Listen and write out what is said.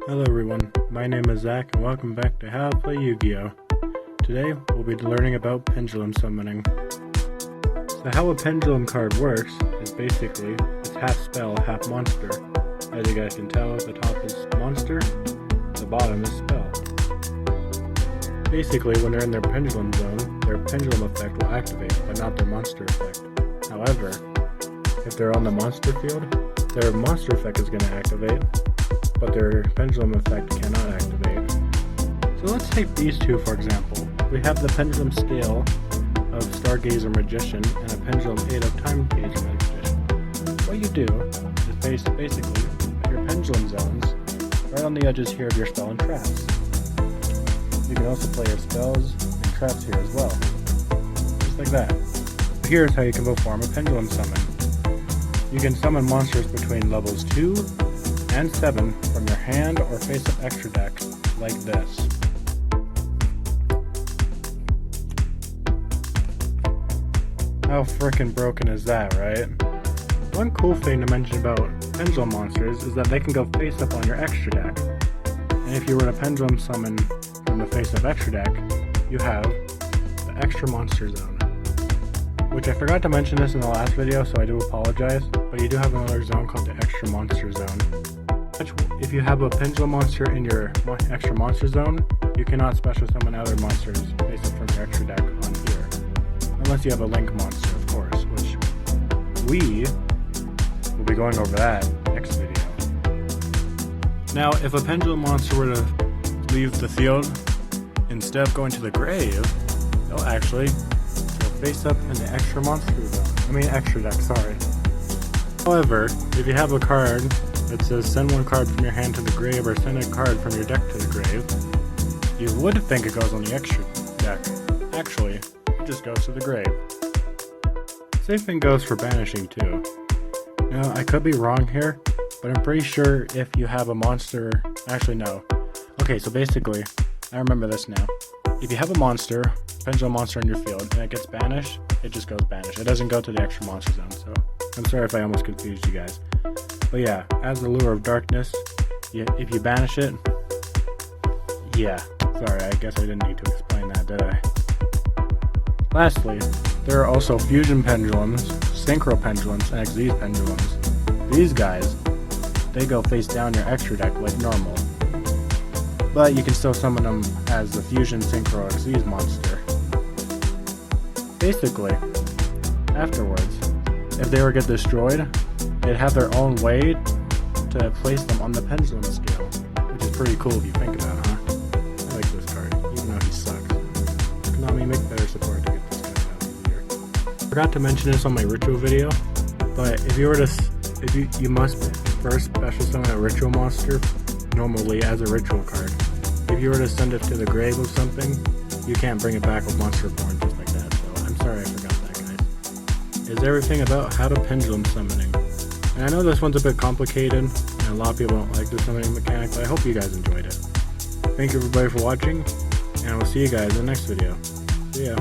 Hello everyone, my name is Zach and welcome back to How to Play Yu-Gi-Oh! Today we'll be learning about pendulum summoning. So how a pendulum card works is basically it's half spell, half monster. As you guys can tell, the top is monster, the bottom is spell. Basically when they're in their pendulum zone, their pendulum effect will activate, but not their monster effect. However, if they're on the monster field, their monster effect is going to activate, but their pendulum effect cannot activate. So let's take these two for example. We have the pendulum scale of Stargazer Magician and a pendulum 8 of Time Gazer Magician. What you do is basically put your pendulum zones right on the edges here of your spell and traps. You can also play your spells and traps here as well. Just like that. Here's how you can perform a pendulum summon. You can summon monsters between levels 2 and 7 from your hand or face-up extra deck, like this. How frickin' broken is that, right? One cool thing to mention about pendulum monsters is that they can go face-up on your extra deck. And if you were to pendulum summon from the face-up extra deck, you have the extra monster zone. Which I forgot to mention this in the last video, so I do apologize, but you do have another zone called the extra monster zone. If you have a pendulum monster in your extra monster zone, you cannot special summon other monsters based from your extra deck on here. Unless you have a link monster, of course, which we will be going over that next video. Now, if a pendulum monster were to leave the field, instead of going to the grave, they'll actually go face up in the extra monster zone. Extra deck, sorry. However, if you have a card that says send one card from your hand to the grave or send a card from your deck to the grave, you would think it goes on the extra deck. Actually, it just goes to the grave. Same thing goes for banishing too. Now, I could be wrong here, but I'm pretty sure if you have a monster... Actually, no. Okay, so basically, I remember this now. If you have a monster, pendulum monster in your field, and it gets banished, it just goes banished. It doesn't go to the extra monster zone, so I'm sorry if I almost confused you guys. But yeah, as the Lure of Darkness, if you banish it, yeah. Sorry, I guess I didn't need to explain that, did I? Lastly, there are also fusion pendulums, synchro pendulums, and XZ pendulums. These guys, they go face down your extra deck like normal. But you can still summon them as the fusion, synchro, or XZ monster. Basically, afterwards, if they were to get destroyed, they'd have their own way to place them on the pendulum scale, which is pretty cool if you think about it, huh? I like this card, even though he sucks. Konami, make better support to get this guy out easier. Forgot to mention this on my ritual video, but if you were to, you must first special summon a ritual monster normally as a ritual card. If you were to send it to the grave of something, you can't bring it back with monster form just like that, so I'm sorry I forgot that, guys. Is everything about how to pendulum summoning. And I know this one's a bit complicated, and a lot of people don't like the summoning mechanic, but I hope you guys enjoyed it. Thank you everybody for watching, and I will see you guys in the next video. See ya.